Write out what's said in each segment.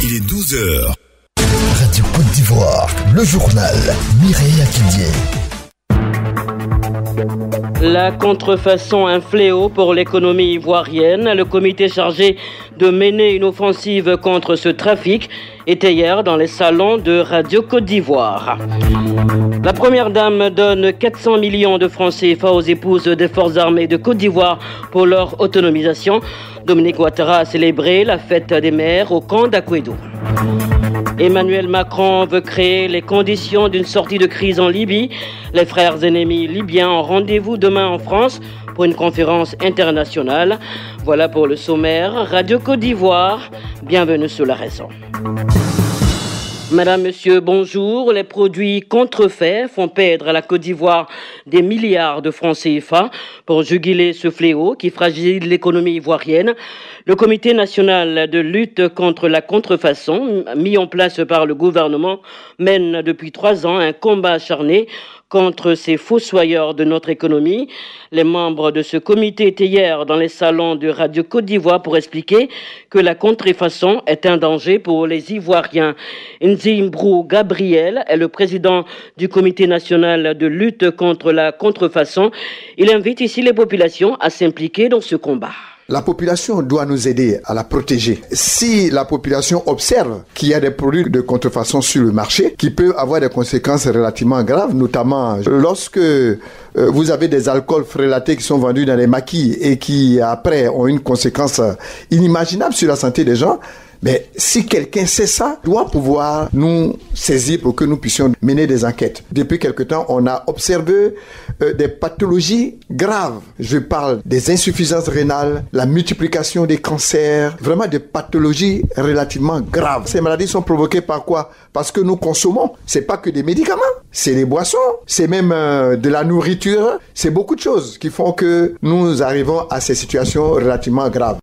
Il est 12h. Radio Côte d'Ivoire, le journal Mireille Akidié. La contrefaçon, un fléau pour l'économie ivoirienne. Le comité chargé de mener une offensive contre ce trafic était hier dans les salons de Radio Côte d'Ivoire. La première dame donne 400 millions de francs CFA aux épouses des forces armées de Côte d'Ivoire pour leur autonomisation. Dominique Ouattara a célébré la fête des mères au camp d'Akwedou. Emmanuel Macron veut créer les conditions d'une sortie de crise en Libye. Les frères ennemis libyens ont rendez-vous demain en France pour une conférence internationale. Voilà pour le sommaire. Radio Côte d'Ivoire, bienvenue sur la raison. Madame, Monsieur, bonjour. Les produits contrefaits font perdre à la Côte d'Ivoire des milliards de francs CFA. Pour juguler ce fléau qui fragilise l'économie ivoirienne, le Comité national de lutte contre la contrefaçon, mis en place par le gouvernement, mène depuis 3 ans un combat acharné contre ces fossoyeurs de notre économie. Les membres de ce comité étaient hier dans les salons de Radio Côte d'Ivoire pour expliquer que la contrefaçon est un danger pour les Ivoiriens. Nzimbrou Gabriel est le président du Comité national de lutte contre la contrefaçon. Il invite ici les populations à s'impliquer dans ce combat. La population doit nous aider à la protéger. Si la population observe qu'il y a des produits de contrefaçon sur le marché qui peuvent avoir des conséquences relativement graves, notamment lorsque vous avez des alcools frélatés qui sont vendus dans les maquis et qui après ont une conséquence inimaginable sur la santé des gens, mais si quelqu'un sait ça, doit pouvoir nous saisir pour que nous puissions mener des enquêtes. Depuis quelque temps, on a observé des pathologies graves. Je parle des insuffisances rénales, la multiplication des cancers, vraiment des pathologies relativement graves. Ces maladies sont provoquées par quoi? Parce que nous consommons. C'est pas que des médicaments, c'est des boissons, c'est même de la nourriture, c'est beaucoup de choses qui font que nous arrivons à ces situations relativement graves.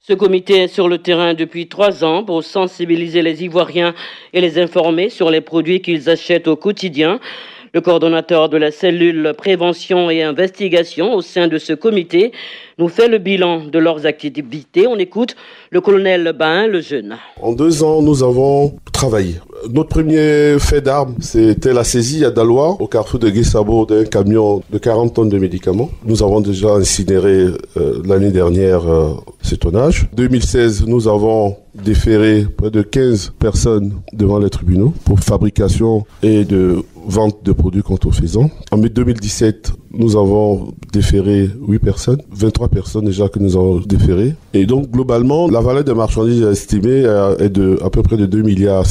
Ce comité est sur le terrain depuis 3 ans pour sensibiliser les Ivoiriens et les informer sur les produits qu'ils achètent au quotidien. Le coordonnateur de la cellule prévention et investigation au sein de ce comité nous fait le bilan de leurs activités. On écoute le colonel Bain, le jeune. En 2 ans, nous avons travaillé. Notre premier fait d'armes, c'était la saisie à Daloa, au carrefour de Guessabo, d'un camion de 40 tonnes de médicaments. Nous avons déjà incinéré l'année dernière ce tonnage. En 2016, nous avons déféré près de 15 personnes devant les tribunaux pour fabrication et de vente de produits contrefaisants. En mai 2017, nous avons déféré 8 personnes, 23 personnes déjà que nous avons déférées. Et donc, globalement, la valeur des marchandises estimée est de à peu près de 2,5 milliards.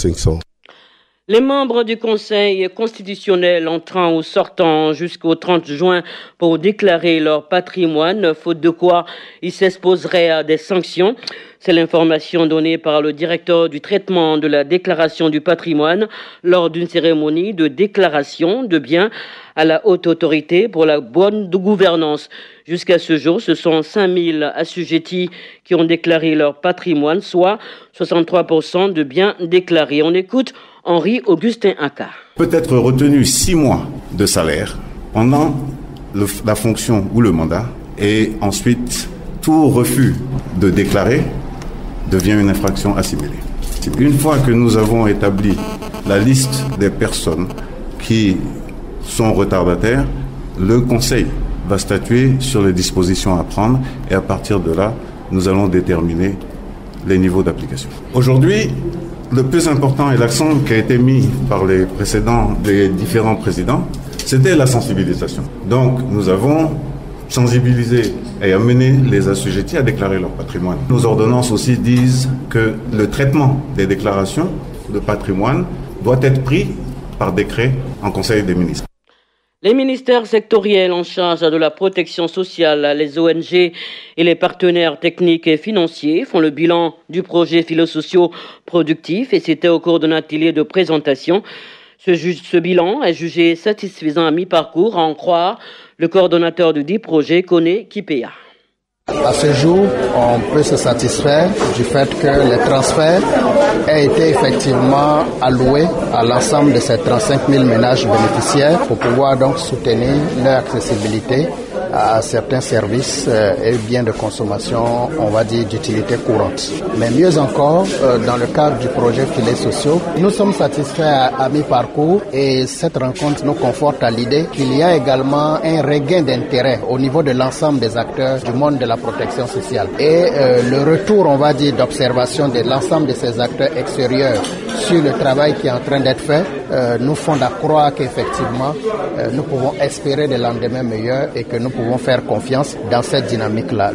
Les membres du Conseil constitutionnel entrant ou sortant jusqu'au 30 juin pour déclarer leur patrimoine, faute de quoi ils s'exposeraient à des sanctions. C'est l'information donnée par le directeur du traitement de la déclaration du patrimoine lors d'une cérémonie de déclaration de biens à la haute autorité pour la bonne gouvernance. Jusqu'à ce jour, ce sont 5000 assujettis qui ont déclaré leur patrimoine, soit 63% de biens déclarés. On écoute Henri-Augustin Aka. Peut être retenu 6 mois de salaire pendant la fonction ou le mandat, et ensuite tout refus de déclarer devient une infraction assimilée. Une fois que nous avons établi la liste des personnes qui sont retardataires, le Conseil va statuer sur les dispositions à prendre, et à partir de là, nous allons déterminer les niveaux d'application. Aujourd'hui, le plus important et l'accent qui a été mis par les différents présidents, c'était la sensibilisation. Donc, nous avons sensibilisé et amené les assujettis à déclarer leur patrimoine. Nos ordonnances aussi disent que le traitement des déclarations de patrimoine doit être pris par décret en Conseil des ministres. Les ministères sectoriels en charge de la protection sociale, les ONG et les partenaires techniques et financiers font le bilan du projet philosociaux-productif, et c'était au cours d'un atelier de présentation. Ce bilan est jugé satisfaisant à mi-parcours, à en croire le coordonnateur du dit projet, Koné Kipéa. À ce jour, on peut se satisfaire du fait que les transferts aient été effectivement alloués à l'ensemble de ces 35 000 ménages bénéficiaires pour pouvoir donc soutenir leur accessibilité à certains services et biens de consommation, on va dire d'utilité courante. Mais mieux encore, dans le cadre du projet Filets sociaux, nous sommes satisfaits à mi-parcours et cette rencontre nous conforte à l'idée qu'il y a également un regain d'intérêt au niveau de l'ensemble des acteurs du monde de la protection sociale. Et le retour, on va dire, d'observation de l'ensemble de ces acteurs extérieurs sur le travail qui est en train d'être fait, nous font croire qu'effectivement, nous pouvons espérer des lendemains meilleurs et que nous pouvons faire confiance dans cette dynamique-là.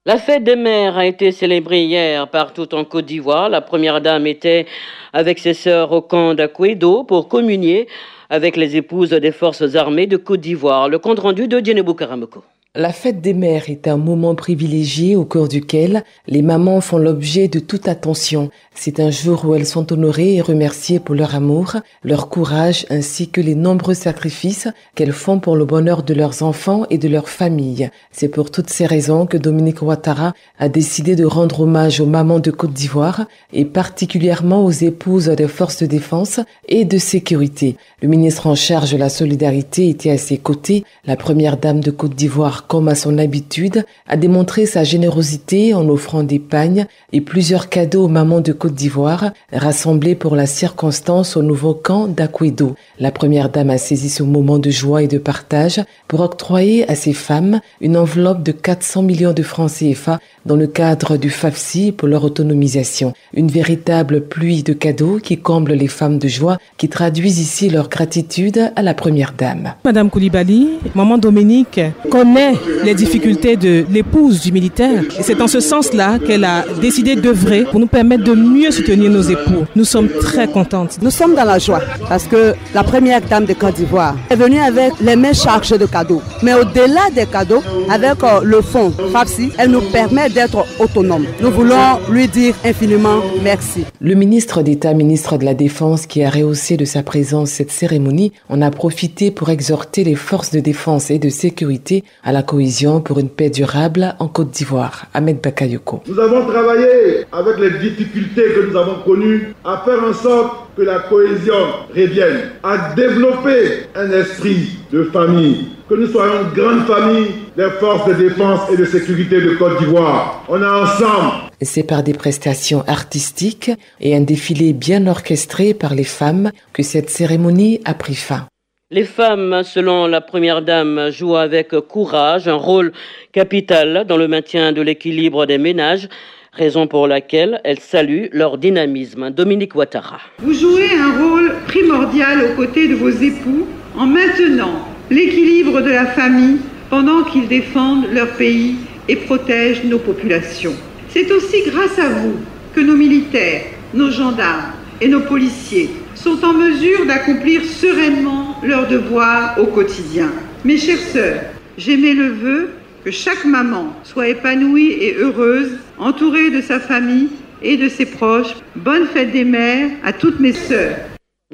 La fête des mères a été célébrée hier partout en Côte d'Ivoire. La première dame était avec ses sœurs au camp d'Akwedo pour communier avec les épouses des forces armées de Côte d'Ivoire. Le compte rendu de Djenebou Karamoko. La fête des mères est un moment privilégié au cours duquel les mamans font l'objet de toute attention. C'est un jour où elles sont honorées et remerciées pour leur amour, leur courage ainsi que les nombreux sacrifices qu'elles font pour le bonheur de leurs enfants et de leur famille. C'est pour toutes ces raisons que Dominique Ouattara a décidé de rendre hommage aux mamans de Côte d'Ivoire et particulièrement aux épouses des forces de défense et de sécurité. Le ministre en charge de la solidarité était à ses côtés. La première dame de Côte d'Ivoire, comme à son habitude, a démontré sa générosité en offrant des pagnes et plusieurs cadeaux aux mamans de Côte d'Ivoire, rassemblées pour la circonstance au nouveau camp d'Akwedo. La première dame a saisi ce moment de joie et de partage pour octroyer à ces femmes une enveloppe de 400 millions de francs CFA dans le cadre du FAFSI pour leur autonomisation. Une véritable pluie de cadeaux qui comble les femmes de joie, qui traduisent ici leur gratitude à la première dame. Madame Koulibaly, maman Dominique, connaît les difficultés de l'épouse du militaire. Et c'est en ce sens-là qu'elle a décidé d'œuvrer pour nous permettre de mieux soutenir nos époux. Nous sommes très contentes. Nous sommes dans la joie parce que la première dame de Côte d'Ivoire est venue avec les mains chargées de cadeaux. Mais au-delà des cadeaux, avec le fonds FAFSI, elle nous permet d'être autonomes. Nous voulons lui dire infiniment merci. Le ministre d'État, ministre de la Défense, qui a rehaussé de sa présence cette cérémonie, en a profité pour exhorter les forces de défense et de sécurité à la cohésion pour une paix durable en Côte d'Ivoire. Ahmed Bakayoko. Nous avons travaillé avec les difficultés que nous avons connues à faire en sorte que la cohésion revienne, à développer un esprit de famille, que nous soyons une grande famille des forces de défense et de sécurité de Côte d'Ivoire. On est ensemble. C'est par des prestations artistiques et un défilé bien orchestré par les femmes que cette cérémonie a pris fin. Les femmes, selon la première dame, jouent avec courage un rôle capital dans le maintien de l'équilibre des ménages, raison pour laquelle elles saluent leur dynamisme. Dominique Ouattara. Vous jouez un rôle primordial aux côtés de vos époux en maintenant l'équilibre de la famille pendant qu'ils défendent leur pays et protègent nos populations. C'est aussi grâce à vous que nos militaires, nos gendarmes et nos policiers sont en mesure d'accomplir sereinement leurs devoirs au quotidien. Mes chères sœurs, j'émets le vœu que chaque maman soit épanouie et heureuse, entourée de sa famille et de ses proches. Bonne fête des mères à toutes mes sœurs.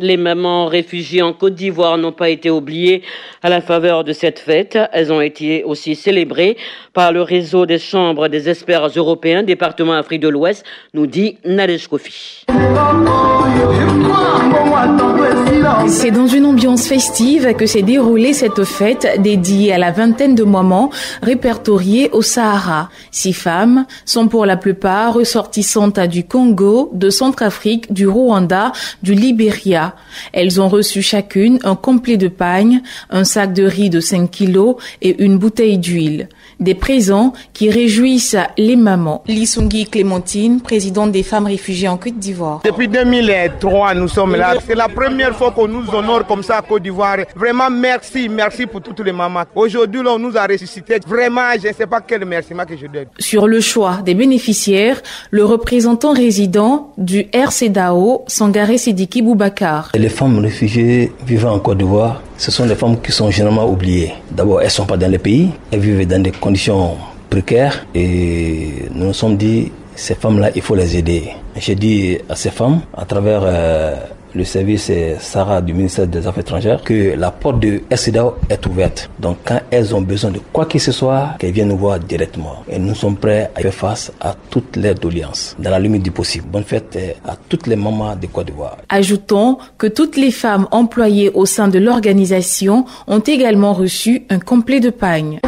Les mamans réfugiées en Côte d'Ivoire n'ont pas été oubliées à la faveur de cette fête. Elles ont été aussi célébrées par le réseau des chambres des experts européens, département Afrique de l'Ouest, nous dit Nadège Kofi. C'est dans une ambiance festive que s'est déroulée cette fête dédiée à la vingtaine de mamans répertoriées au Sahara. 6 femmes sont pour la plupart ressortissantes du Congo, de Centrafrique, du Rwanda, du Libéria. Elles ont reçu chacune un complet de pagne, un sac de riz de 5 kilos et une bouteille d'huile. Des présents qui réjouissent les mamans. Lissungi Clémentine, présidente des femmes réfugiées en Côte d'Ivoire. Depuis 2003, nous sommes là. C'est la première fois qu'on nous honore comme ça à Côte d'Ivoire. Vraiment, merci pour toutes les mamans. Aujourd'hui, on nous a ressuscité. Vraiment, je ne sais pas quel remerciement que je donne. Sur le choix des bénéficiaires, le représentant résident du RCDAO, Sangaré Sidiki Boubacar. Les femmes réfugiées vivant en Côte d'Ivoire, ce sont des femmes qui sont généralement oubliées. D'abord, elles ne sont pas dans le pays, elles vivent dans des conditions précaires et nous nous sommes dit, ces femmes-là, il faut les aider. J'ai dit à ces femmes, à travers le service Sarah du ministère des Affaires étrangères, que la porte de SIDAO est ouverte. Donc quand elles ont besoin de quoi que ce soit, qu'elles viennent nous voir directement. Et nous sommes prêts à faire face à toutes les doléances, dans la limite du possible. Bonne fête à toutes les mamans de Côte d'Ivoire. Ajoutons que toutes les femmes employées au sein de l'organisation ont également reçu un complet de pagne.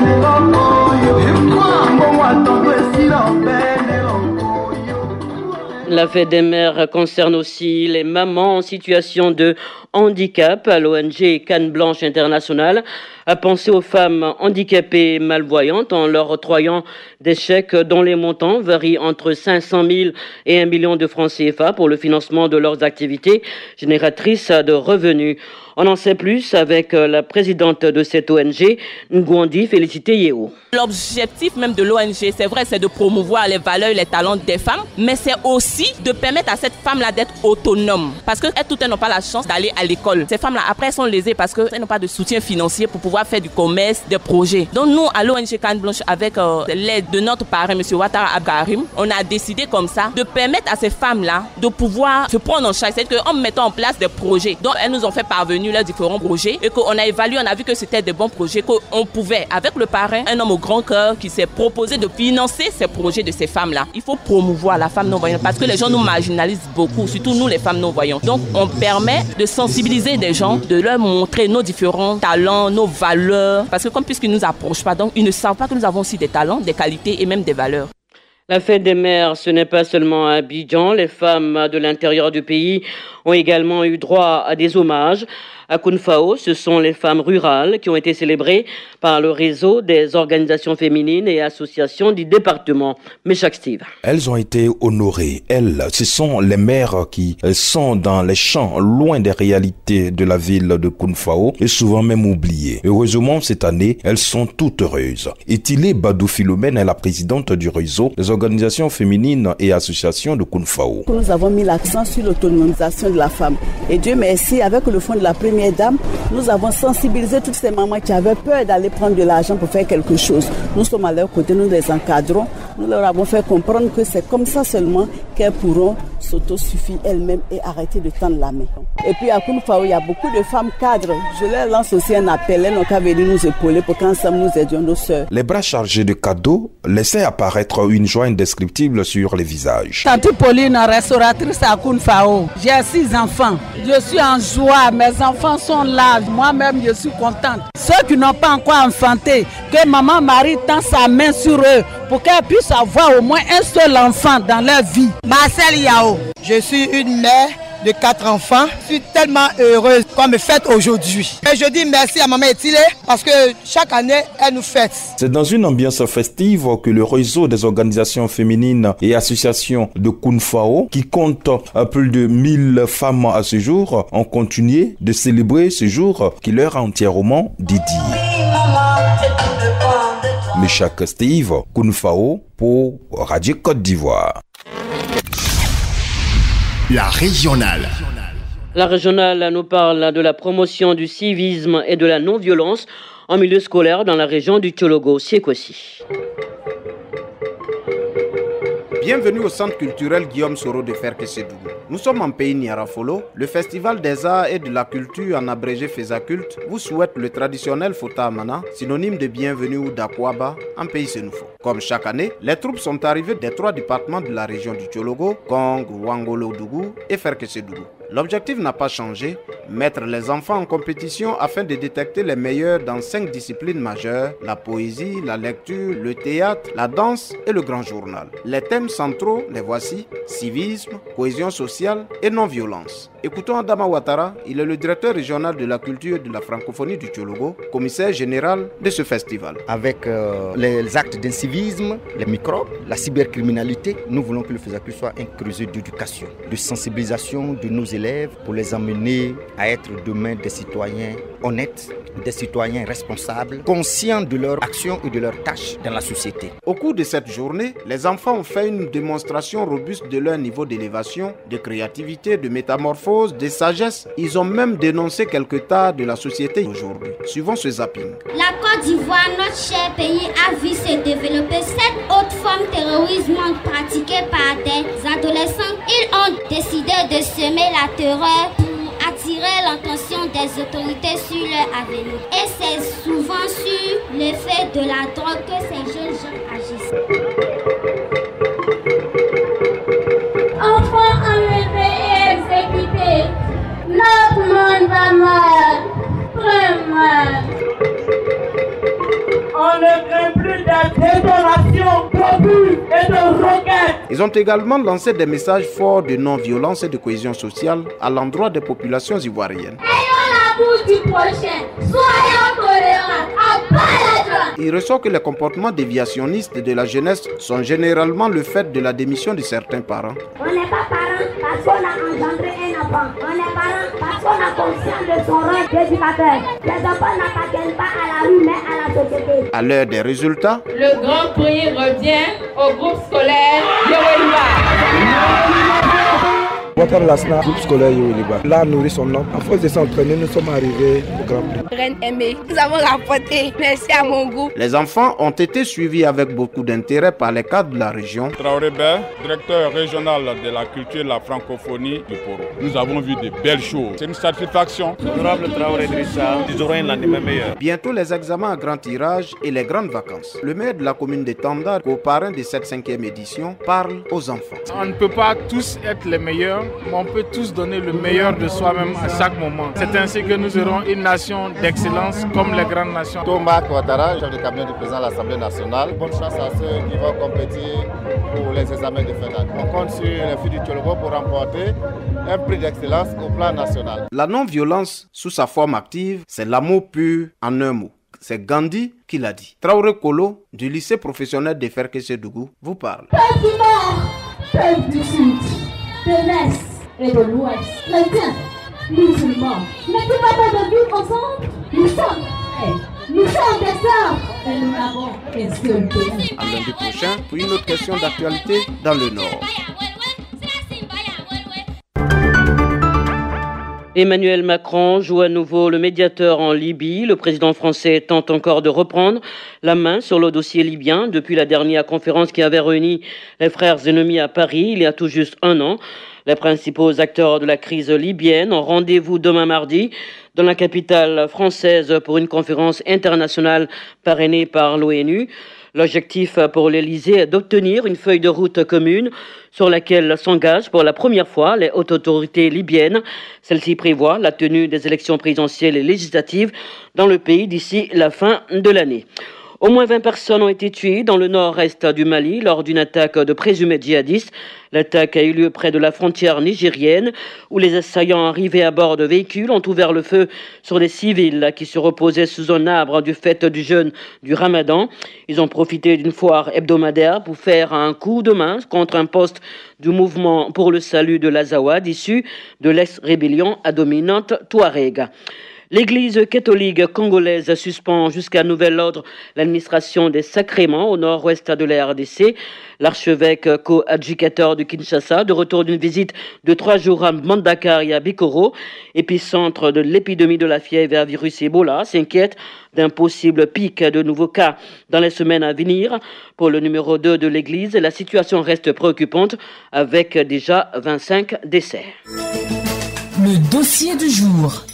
La fête des mères concerne aussi les mamans en situation de handicap. L'ONG Canne Blanche Internationale a pensé aux femmes handicapées malvoyantes en leur octroyant des chèques dont les montants varient entre 500 000 et 1 million de francs CFA pour le financement de leurs activités génératrices de revenus. On en sait plus avec la présidente de cette ONG, Ngouandi Félicité Yeo. L'objectif même de l'ONG, c'est vrai, c'est de promouvoir les valeurs et les talents des femmes, mais c'est aussi de permettre à cette femme-là d'être autonome. Parce qu'elles toutes n'ont pas la chance d'aller à l'école. Ces femmes-là, après, elles sont lésées parce qu'elles n'ont pas de soutien financier pour pouvoir faire du commerce, des projets. Donc nous, à l'ONG Canne Blanche, avec l'aide de notre parrain, M. Ouattara Abkarim, on a décidé comme ça de permettre à ces femmes-là de pouvoir se prendre en charge. C'est-à-dire qu'en mettant en place des projets, donc elles nous ont fait parvenir leurs différents projets et qu'on a évalué, on a vu que c'était des bons projets, qu'on pouvait, avec le parrain, un homme au grand cœur qui s'est proposé de financer ces projets de ces femmes-là. Il faut promouvoir la femme non-voyante parce que les gens nous marginalisent beaucoup, surtout nous les femmes non-voyantes. Donc on permet de sensibiliser des gens, de leur montrer nos différents talents, nos valeurs, parce que comme puisqu'ils ne nous approchent pas, donc ils ne savent pas que nous avons aussi des talents, des qualités et même des valeurs. La fête des mères, ce n'est pas seulement à Abidjan. Les femmes de l'intérieur du pays ont également eu droit à des hommages. À Kounfao, ce sont les femmes rurales qui ont été célébrées par le réseau des organisations féminines et associations du département. Méchac Steve. Elles ont été honorées. Elles, ce sont les mères qui sont dans les champs, loin des réalités de la ville de Kounfao et souvent même oubliées. Heureusement, cette année, elles sont toutes heureuses. Itilé Badou Philomène est la présidente du réseau des organisations féminines et associations de Kounfao. Nous avons mis l'accent sur l'autonomisation de la femme. Et Dieu merci, avec le fonds de la première dame, nous avons sensibilisé toutes ces mamans qui avaient peur d'aller prendre de l'argent pour faire quelque chose. Nous sommes à leur côté, nous les encadrons, nous leur avons fait comprendre que c'est comme ça seulement qu'elles pourront s'autosuffire elles-mêmes et arrêter de tendre la main. Et puis à Kounfao, il y a beaucoup de femmes cadres. Je leur lance aussi un appel, elles n'ont qu'à venir nous épauler pour qu'ensemble nous aidions nos sœurs. Les bras chargés de cadeaux laissaient apparaître une joie indescriptible sur les visages. Tante Pauline, restauratrice à Kounfao. J'ai 6 enfants. Je suis en joie, mes enfants sont là, moi-même je suis contente. Ceux qui n'ont pas encore enfanté, que maman Marie tend sa main sur eux pour qu'elles puissent avoir au moins un seul enfant dans leur vie. Marcel Yao, je suis une mère de 4 enfants. Je suis tellement heureuse qu'on me fête aujourd'hui. Et je dis merci à maman Etilé parce que chaque année, elle nous fête. C'est dans une ambiance festive que le réseau des organisations féminines et associations de Kounfao, qui compte plus de 1000 femmes à ce jour, ont continué de célébrer ce jour qui leur est entièrement dédié. Méchac Steve, Kounfao pour Radio Côte d'Ivoire. La régionale. La régionale nous parle de la promotion du civisme et de la non-violence en milieu scolaire dans la région du Tchologo, Siekossi. Bienvenue au centre culturel Guillaume Soro de Ferkessédougou. Nous sommes en pays Niarafolo. Le festival des arts et de la culture en abrégé Fezaculte vous souhaite le traditionnel Fota Amana, synonyme de bienvenue ou d'Akwaba en pays Sénoufo. Comme chaque année, les troupes sont arrivées des 3 départements de la région du Tchologo, Kong, Ouangolo-Dougou et Ferkessédougou. L'objectif n'a pas changé, mettre les enfants en compétition afin de détecter les meilleurs dans 5 disciplines majeures, la poésie, la lecture, le théâtre, la danse et le grand journal. Les thèmes centraux, les voici: civisme, cohésion sociale et non-violence. Écoutons Adama Ouattara, il est le directeur régional de la culture et de la francophonie du Tchologo, commissaire général de ce festival. Avec les actes d'incivisme, les microbes, la cybercriminalité, nous voulons que le Fezaculte soit un creuset d'éducation, de sensibilisation de nos élèves pour les amener à être demain des citoyens honnêtes, des citoyens responsables, conscients de leurs actions et de leurs tâches dans la société. Au cours de cette journée, les enfants ont fait une démonstration robuste de leur niveau d'élévation, de créativité, de métamorphose, de sagesse. Ils ont même dénoncé quelques tares de la société aujourd'hui. Suivons ce zapping. La Côte d'Ivoire, notre cher pays, a vu se développer cette autre forme de terrorisme pratiquée par des adolescents. Ils ont décidé de semer la terreur pour l'attention des autorités sur leur avenir. Et c'est souvent sur l'effet de la drogue que ces jeunes gens agissent. Enfants enlevés et exécutés, notre monde va mal, très mal. On ne craint plus de détonations, d'obus et de roquettes. Ils ont également lancé des messages forts de non-violence et de cohésion sociale à l'endroit des populations ivoiriennes. Ayons la bouche du prochain, soyons tolérants, à bas la drogue. Il ressort que les comportements déviationnistes de la jeunesse sont généralement le fait de la démission de certains parents. On n'est pas parent parce qu'on a engendré un enfant. On est parent parce qu'on a conscience de son rôle d'éducateur. Les enfants n'appartiennent pas à la rue mais à la société. À l'heure des résultats, le grand prix revient au groupe scolaire Yoweliba. Ouattara Lassana, groupe scolaire Yoweliba. Là, nourrit son nom. À force de s'entraîner, nous sommes arrivés au Grand Prix. Reine aimée, nous avons rapporté. Merci à mon groupe. Les enfants ont été suivis avec beaucoup d'intérêt par les cadres de la région. Traoré Ber, directeur régional de la culture et de la francophonie du Poro. Nous avons vu de belles choses. C'est une satisfaction. Honorable Traoré Drissa, nous aurons un lendemain meilleur. Bientôt les examens à grand tirage et les grandes vacances. Le maire de la commune de Tanda, co-parrain de cette 5e édition, parle aux enfants. On ne peut pas tous être les meilleurs, mais on peut tous donner le meilleur de soi-même à chaque moment. C'est ainsi que nous aurons une nation d'excellence comme les grandes nations. Thomas Ouattara, chef de cabinet du président de l'Assemblée nationale. Bonne chance à ceux qui vont compétir pour les examens de fin d'année. On compte sur les filles du Tcholobo pour remporter un prix d'excellence au plan national. La non-violence, sous sa forme active, c'est l'amour pur en un mot. C'est Gandhi qui l'a dit. Traoré Kolo, du lycée professionnel de Ferkessédougou, vous parle. Peuple du Nord, peuple du Sud, de l'Est et de l'Ouest, chrétiens, musulmans, mettez pas de vivre ensemble. Nous sommes frères, nous sommes des sœurs et nous n'avons qu'un seul pays. À lundi prochain pour une autre question d'actualité dans le Nord. Emmanuel Macron joue à nouveau le médiateur en Libye. Le président français tente encore de reprendre la main sur le dossier libyen depuis la dernière conférence qui avait réuni les frères ennemis à Paris il y a tout juste un an. Les principaux acteurs de la crise libyenne ont rendez-vous demain mardi dans la capitale française pour une conférence internationale parrainée par l'ONU. L'objectif pour l'Elysée est d'obtenir une feuille de route commune sur laquelle s'engagent pour la première fois les hautes autorités libyennes. Celle-ci prévoit la tenue des élections présidentielles et législatives dans le pays d'ici la fin de l'année. Au moins 20 personnes ont été tuées dans le nord-est du Mali lors d'une attaque de présumés djihadistes. L'attaque a eu lieu près de la frontière nigérienne où les assaillants arrivés à bord de véhicules ont ouvert le feu sur des civils qui se reposaient sous un arbre du fait du jeûne du Ramadan. Ils ont profité d'une foire hebdomadaire pour faire un coup de main contre un poste du mouvement pour le salut de l'Azawad issu de l'ex-rébellion à dominante Touareg. L'Église catholique congolaise suspend jusqu'à nouvel ordre l'administration des sacrements au nord-ouest de la RDC. L'archevêque co-adjudicateur de Kinshasa, de retour d'une visite de 3 jours à Mbandaka et à Bikoro, épicentre de l'épidémie de la fièvre à virus Ebola, s'inquiète d'un possible pic de nouveaux cas dans les semaines à venir. Pour le numéro 2 de l'Église, la situation reste préoccupante avec déjà 25 décès. Le dossier du jour.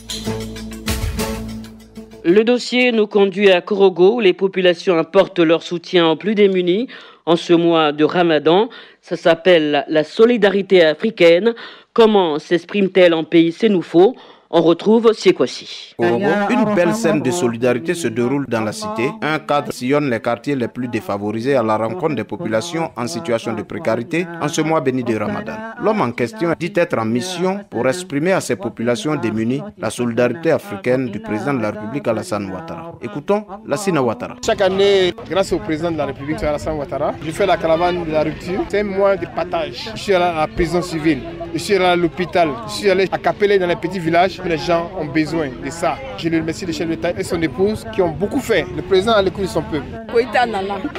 Le dossier nous conduit à Korogo où les populations apportent leur soutien aux plus démunis en ce mois de Ramadan. Ça s'appelle la solidarité africaine. Comment s'exprime-t-elle en pays sénoufo ? On retrouve Siekwasi. Une belle scène de solidarité se déroule dans la cité. Un cadre sillonne les quartiers les plus défavorisés à la rencontre des populations en situation de précarité en ce mois béni de Ramadan. L'homme en question dit être en mission pour exprimer à ces populations démunies la solidarité africaine du président de la République Alassane Ouattara. Écoutons Lassina Ouattara. Chaque année, grâce au président de la République Alassane Ouattara, je fais la caravane de la rupture. C'est un mois de partage. Je suis allé à la prison civile, je suis allé à l'hôpital, je suis allé à Capelé dans les petits villages. Les gens ont besoin de ça. Je le remercie le chef de l'État et son épouse qui ont beaucoup fait. Le président a l'écoute de son peuple.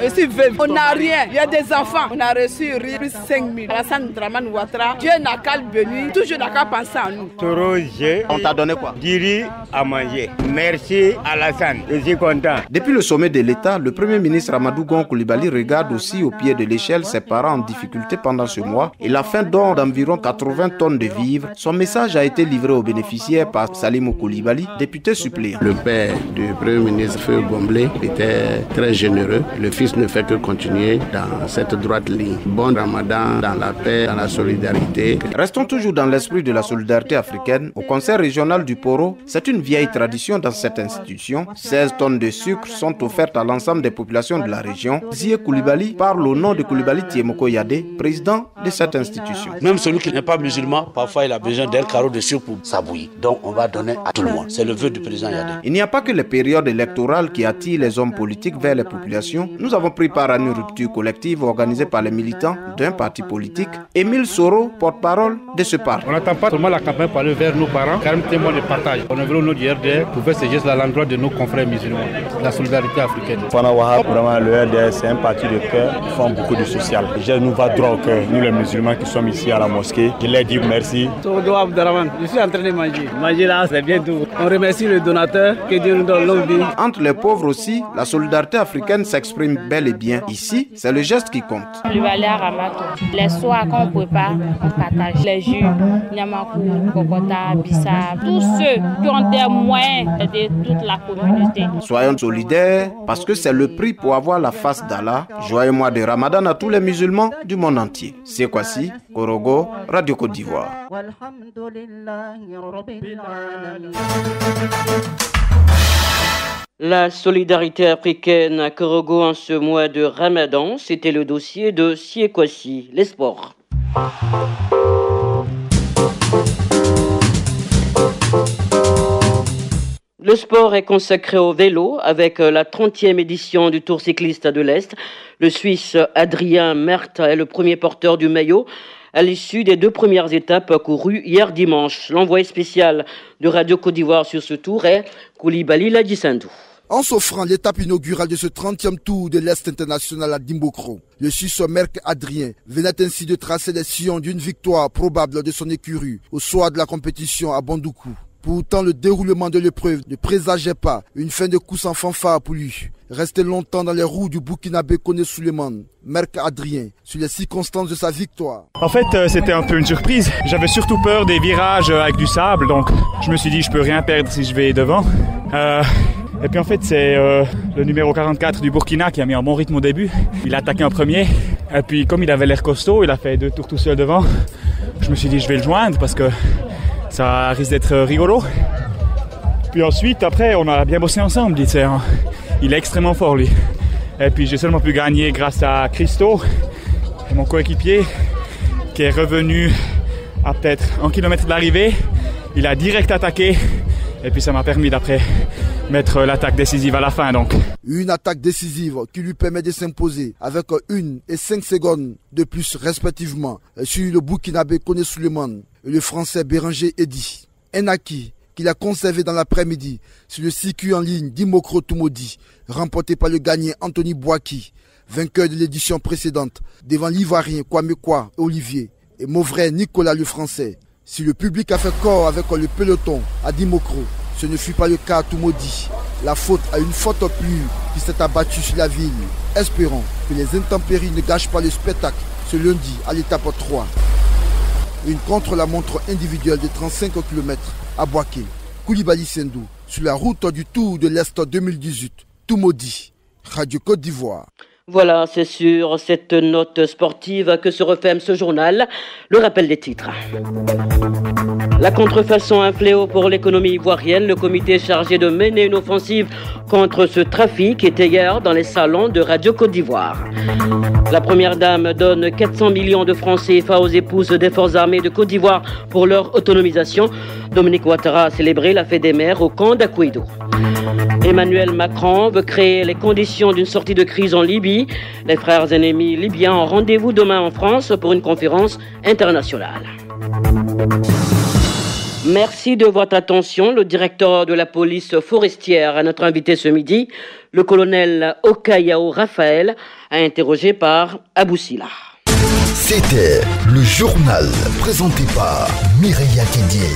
Je suis veuve. On n'a rien. Il y a des enfants. On a reçu plus 5 000. Alassane Dramane Ouattara. Dieu n'a qu'à le bénir. Toujours n'a qu'à penser à nous. On t'a donné quoi? Diri à manger. Merci Alassane. Je suis content. Depuis le sommet de l'État, le Premier ministre Amadou Gon Coulibaly regarde aussi au pied de l'échelle ses parents en difficulté pendant ce mois et la fin d'environ 14 80 tonnes de vivres. Son message a été livré aux bénéficiaires par Salimou Koulibaly, député suppléant. Le père du Premier ministre Feu Gomblé était très généreux. Le fils ne fait que continuer dans cette droite ligne. Bon Ramadan, dans la paix, dans la solidarité. Restons toujours dans l'esprit de la solidarité africaine. Au conseil régional du Poro, c'est une vieille tradition dans cette institution. 16 tonnes de sucre sont offertes à l'ensemble des populations de la région. Zie Koulibaly parle au nom de Koulibaly Tiemoko Yadé, président de cette institution. Même celui qui n'est pas musulman, parfois il a besoin d'un carreau de sucre pour s'abouiller. Donc on va donner à tout le monde. C'est le vœu du président Yadé. Il n'y a pas que les périodes électorales qui attirent les hommes politiques vers les populations. Nous avons pris part à une rupture collective organisée par les militants d'un parti politique. Émile Soro, porte-parole de ce parti. On n'attend pas seulement la campagne pour aller vers nos parents, car même témoin de partage. On est venu au nom du RDR pour faire ces gestes à l'endroit de nos confrères musulmans. La solidarité africaine. Fana Wahab, vraiment le RDR, c'est un parti de cœur qui font beaucoup de social. Je nous va droit au cœur, nous les musulmans qui sommes ici à la mosquée. Je leur dis merci. Je suis en train de manger. Manger là, c'est bien tout. On remercie le donateur, que Dieu nous donne longue vie. Entre les pauvres aussi, la solidarité africaine s'exprime bel et bien. Ici, c'est le geste qui compte. Le Valère Ramato. Les soirs qu'on ne peut pas, on partage. Les jus, Nyamakou, Kokota, Bissap, tous ceux qui ont des moyens d'aider toute la communauté. Soyons solidaires parce que c'est le prix pour avoir la face d'Allah. Joyeux mois de Ramadan à tous les musulmans du monde entier. C'est Kwasi, Korogo, Radio Côte d'Ivoire. La solidarité africaine à Korogo en ce mois de Ramadan, c'était le dossier de Siekwasi, les sports. Le sport est consacré au vélo avec la 30e édition du Tour cycliste de l'Est. Le Suisse Adrien Merth est le premier porteur du maillot à l'issue des 2 premières étapes courues hier dimanche. L'envoyé spécial de Radio Côte d'Ivoire sur ce tour est Koulibaly Ladjisandou. En s'offrant l'étape inaugurale de ce 30e tour de l'Est international à Dimbokro, le Suisse Merck Adrien venait ainsi de tracer les sillons d'une victoire probable de son écurie au soir de la compétition à Bandoukou. Pourtant, le déroulement de l'épreuve ne présageait pas une fin de course en fanfare pour lui. Resté longtemps dans les roues du Burkinabé Kone Suleiman, Merck Adrien, sur les circonstances de sa victoire. En fait, c'était un peu une surprise. J'avais surtout peur des virages avec du sable, donc je me suis dit je peux rien perdre si je vais devant. Et puis en fait, c'est le numéro 44 du Burkina qui a mis un bon rythme au début. Il a attaqué en premier, et puis comme il avait l'air costaud, il a fait 2 tours tout seul devant. Je me suis dit je vais le joindre parce que ça risque d'être rigolo. Puis ensuite, après, on a bien bossé ensemble. Il est extrêmement fort, lui. Et puis j'ai seulement pu gagner grâce à Christo, mon coéquipier, qui est revenu à peut-être 1 kilomètre de l'arrivée. Il a direct attaqué. Et puis ça m'a permis d'après mettre l'attaque décisive à la fin. Donc. Une attaque décisive qui lui permet de s'imposer avec 1 et 5 secondes de plus respectivement sur le Burkinabé Kone Suleiman et le Français Béranger Eddy. Un acquis qu'il a conservé dans l'après-midi sur le circuit en ligne d'Imokro Tumodi, remporté par le gagnant Anthony Bouaki, vainqueur de l'édition précédente, devant l'Ivoirien Kwamekwa Olivier et Mauvrais Nicolas le Français. Si le public a fait corps avec le peloton à Dimokro, ce ne fut pas le cas à Tumodi. La faute à une forte pluie qui s'est abattue sur la ville. Espérons que les intempéries ne gâchent pas le spectacle ce lundi à l'étape 3. Une contre-la-montre individuelle de 35 km à Boaké. Koulibaly Sendou sur la route du Tour de l'Est 2018. Tumodi, Radio Côte d'Ivoire. Voilà, c'est sur cette note sportive que se referme ce journal. Le rappel des titres. La contrefaçon, un fléau pour l'économie ivoirienne. Le comité chargé de mener une offensive contre ce trafic était hier dans les salons de Radio Côte d'Ivoire. La première dame donne 400 millions de francs CFA aux épouses des forces armées de Côte d'Ivoire pour leur autonomisation. Dominique Ouattara a célébré la fête des mères au camp d'Akouédo. Emmanuel Macron veut créer les conditions d'une sortie de crise en Libye. Les frères ennemis libyens ont rendez-vous demain en France pour une conférence internationale. Merci de votre attention. Le directeur de la police forestière à notre invité ce midi, le colonel Okayao Raphaël, interrogé par Aboussila. C'était le journal présenté par Mireya Kédié.